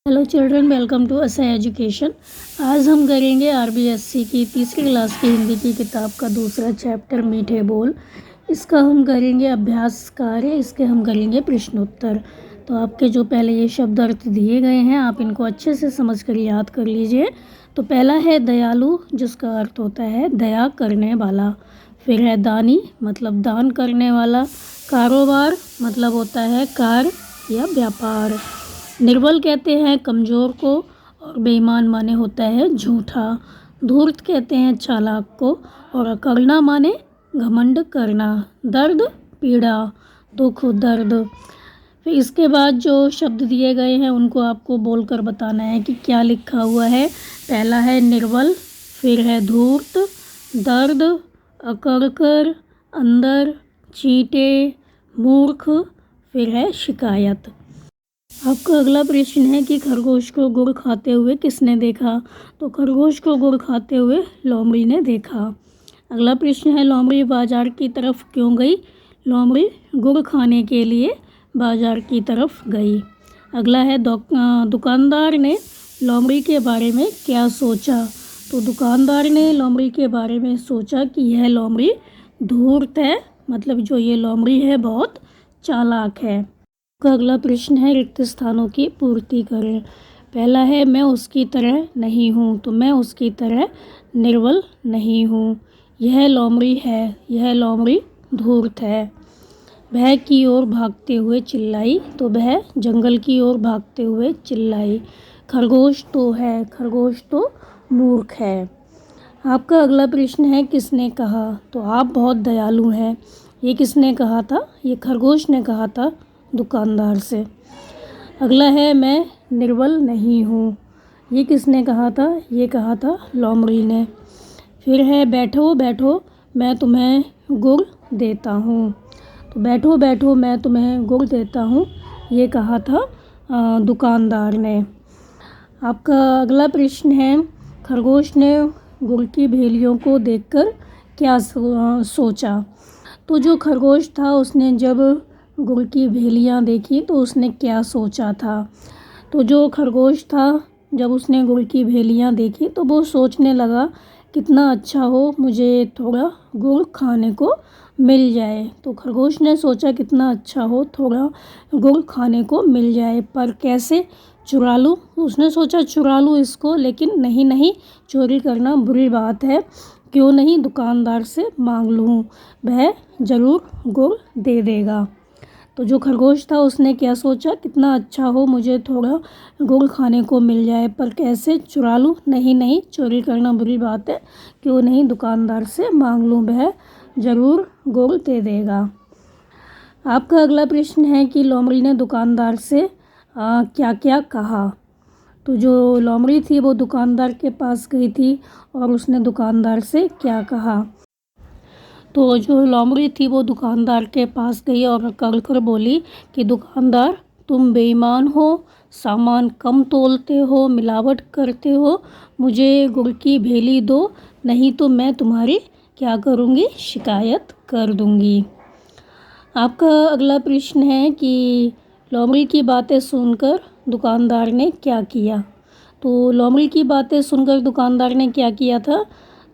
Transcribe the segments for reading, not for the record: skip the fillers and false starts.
Hello children, welcome to असा education. आज हम करेंगे आरबीएससी की तीसरी क्लास की हिंदी की किताब का दूसरा चैप्टर मीठे बोल। इसका हम करेंगे अभ्यास कार्य, इसके हम करेंगे प्रश्नोत्तर। तो आपके जो पहले ये शब्द अर्थ दिए गए हैं आप इनको अच्छे से समझ कर याद कर लीजिए। तो पहला है दयालु, जिसका अर्थ होता है दया करने वाला। फिर है दानी, मतलब दान करने वाला। कारोबार मतलब होता है कार्य या व्यापार। निर्बल कहते हैं कमज़ोर को, और बेईमान माने होता है झूठा। धूर्त कहते हैं चालाक को, और अकड़ना माने घमंड करना। दर्द पीड़ा, दुख दर्द। फिर इसके बाद जो शब्द दिए गए हैं उनको आपको बोलकर बताना है कि क्या लिखा हुआ है। पहला है निर्बल, फिर है धूर्त, दर्द, अकड़कर, अंदर, चींटे, मूर्ख, फिर है शिकायत। आपका अगला प्रश्न है कि खरगोश को गुड़ खाते हुए किसने देखा। तो खरगोश को गुड़ खाते हुए लोमड़ी ने देखा। अगला प्रश्न है लोमड़ी बाजार की तरफ क्यों गई। लोमड़ी गुड़ खाने के लिए बाजार की तरफ गई। अगला है दुकानदार ने लोमड़ी के बारे में क्या सोचा। तो दुकानदार ने लोमड़ी के बारे में सोचा कि यह लोमड़ी धूर्त है, मतलब जो ये लोमड़ी है बहुत चालाक है। का अगला प्रश्न है रिक्त स्थानों की पूर्ति करें। पहला है मैं उसकी तरह नहीं हूँ, तो मैं उसकी तरह निर्बल नहीं हूँ। यह लोमड़ी है, यह लोमड़ी धूर्त है। वह की ओर भागते हुए चिल्लाई, तो वह जंगल की ओर भागते हुए चिल्लाई। खरगोश तो है, खरगोश तो मूर्ख है। आपका अगला प्रश्न है किसने कहा। तो आप बहुत दयालु हैं, ये किसने कहा था। ये खरगोश ने कहा था दुकानदार से। अगला है मैं निर्बल नहीं हूँ, ये किसने कहा था। ये कहा था लोमड़ी ने। फिर है बैठो बैठो मैं तुम्हें गुड़ देता हूँ। तो बैठो बैठो मैं तुम्हें गुड़ देता हूँ, ये कहा था दुकानदार ने। आपका अगला प्रश्न है खरगोश ने गुड़ की भेलियों को देखकर क्या सोचा। तो जो खरगोश था उसने जब गुड़ की भेलियाँ देखी तो उसने क्या सोचा था। तो जो खरगोश था जब उसने गुड़ की भेलियाँ देखी तो वो सोचने लगा कितना अच्छा हो मुझे थोड़ा गुड़ खाने को मिल जाए। तो खरगोश ने सोचा कितना अच्छा हो थोड़ा गुड़ खाने को मिल जाए, पर कैसे चुरा लूँ। उसने सोचा चुरा लूँ इसको, लेकिन नहीं, चोरी करना बुरी बात है, क्यों नहीं दुकानदार से मांग लूँ, वह ज़रूर गुड़ दे देगा। तो जो खरगोश था उसने क्या सोचा कितना अच्छा हो मुझे थोड़ा गुड़ खाने को मिल जाए, पर कैसे चुरा लूँ। नहीं, चोरी करना बुरी बात है, क्यों नहीं दुकानदार से मांग लूँ, वह ज़रूर गुड़ दे देगा। आपका अगला प्रश्न है कि लोमड़ी ने दुकानदार से क्या क्या कहा। तो जो लोमड़ी थी वो दुकानदार के पास गई थी और उसने दुकानदार से क्या कहा। तो जो लोमड़ी थी वो दुकानदार के पास गई और कड़ कर बोली कि दुकानदार तुम बेईमान हो, सामान कम तोलते हो, मिलावट करते हो, मुझे गुड़ की भेली दो, नहीं तो मैं तुम्हारी क्या करूँगी, शिकायत कर दूँगी। आपका अगला प्रश्न है कि लोमड़ी की बातें सुनकर दुकानदार ने क्या किया। तो लोमड़ी की बातें सुनकर दुकानदार ने क्या किया था।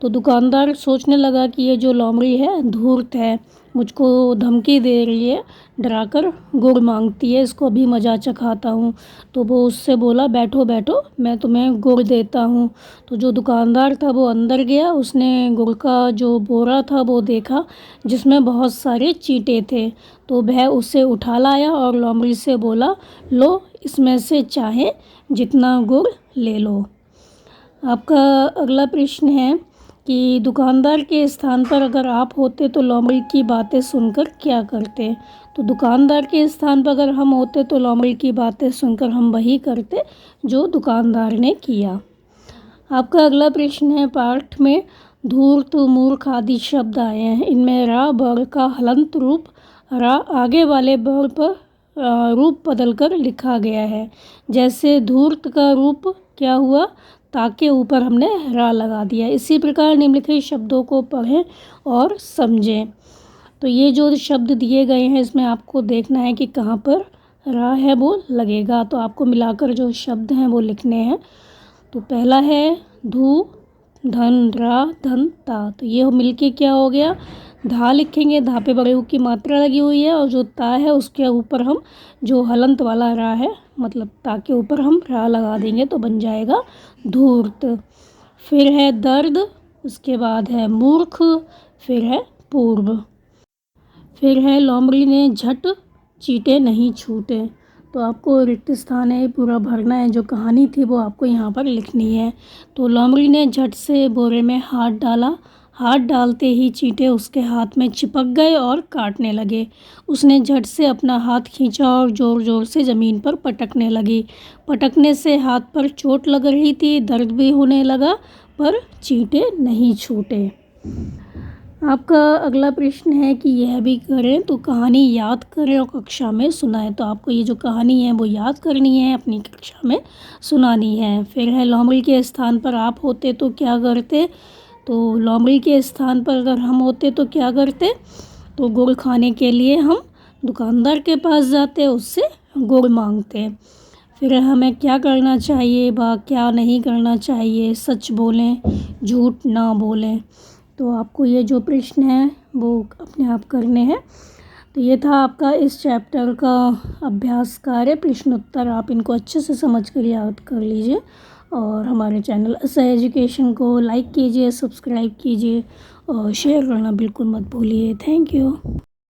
तो दुकानदार सोचने लगा कि ये जो लोमड़ी है धूर्त है, मुझको धमकी दे रही है, डराकर गुड़ मांगती है, इसको अभी मज़ा चखाता हूँ। तो वो उससे बोला बैठो बैठो मैं तुम्हें गुड़ देता हूँ। तो जो दुकानदार था वो अंदर गया, उसने गुड़ का जो बोरा था वो देखा जिसमें बहुत सारे चींटे थे। तो वह उसे उठा लाया और लोमड़ी से बोला लो इसमें से चाहे जितना गुड़ ले लो। आपका अगला प्रश्न है कि दुकानदार के स्थान पर अगर आप होते तो लोमड़ी की बातें सुनकर क्या करते। तो दुकानदार के स्थान पर अगर हम होते तो लोमड़ी की बातें सुनकर हम वही करते जो दुकानदार ने किया। आपका अगला प्रश्न है पाठ में धूर्त, मूर्ख आदि शब्द आए हैं, इनमें रा ब का हलंत रूप रा आगे वाले ब पर रूप बदलकर लिखा गया है। जैसे धूर्त का रूप क्या हुआ, ताके ऊपर हमने रा लगा दिया। इसी प्रकार निम्नलिखित शब्दों को पढ़ें और समझें। तो ये जो शब्द दिए गए हैं इसमें आपको देखना है कि कहाँ पर रा है वो लगेगा। तो आपको मिलाकर जो शब्द हैं वो लिखने हैं। तो पहला है धू, धन, रा, धन, ता। तो ये मिलके क्या हो गया, धा लिखेंगे। धा पे बड़े ऊ की मात्रा लगी हुई है और जो ता है उसके ऊपर हम जो हलंत वाला रा है मतलब ता के ऊपर हम रा लगा देंगे तो बन जाएगा धूर्त। फिर है दर्द, उसके बाद है मूर्ख, फिर है पूर्व। फिर है लोमड़ी ने झट, चींटे नहीं छूटे। तो आपको रिक्त स्थान है पूरा भरना है। जो कहानी थी वो आपको यहाँ पर लिखनी है। तो लोमड़ी ने झट से बोरे में हाथ डाला, हाथ डालते ही चींटे उसके हाथ में चिपक गए और काटने लगे। उसने झट से अपना हाथ खींचा और ज़ोर ज़ोर से ज़मीन पर पटकने लगी। पटकने से हाथ पर चोट लग रही थी, दर्द भी होने लगा, पर चींटे नहीं छूटे। आपका अगला प्रश्न है कि यह भी करें। तो कहानी याद करें और कक्षा में सुनाएं। तो आपको ये जो कहानी है वो याद करनी है, अपनी कक्षा में सुनानी है। फिर है लोमड़ी के स्थान पर आप होते तो क्या करते। तो लोमड़ी के स्थान पर अगर हम होते तो क्या करते। तो गुड़ खाने के लिए हम दुकानदार के पास जाते, उससे गुड़ मांगते। फिर हमें क्या करना चाहिए व क्या नहीं करना चाहिए, सच बोलें, झूठ ना बोलें। तो आपको ये जो प्रश्न है वो अपने आप करने हैं। तो ये था आपका इस चैप्टर का अभ्यास कार्य, प्रश्न उत्तर। आप इनको अच्छे से समझ कर याद कर लीजिए और हमारे चैनल असह एजुकेशन को लाइक कीजिए, सब्सक्राइब कीजिए और शेयर करना बिल्कुल मत भूलिए। Thank you.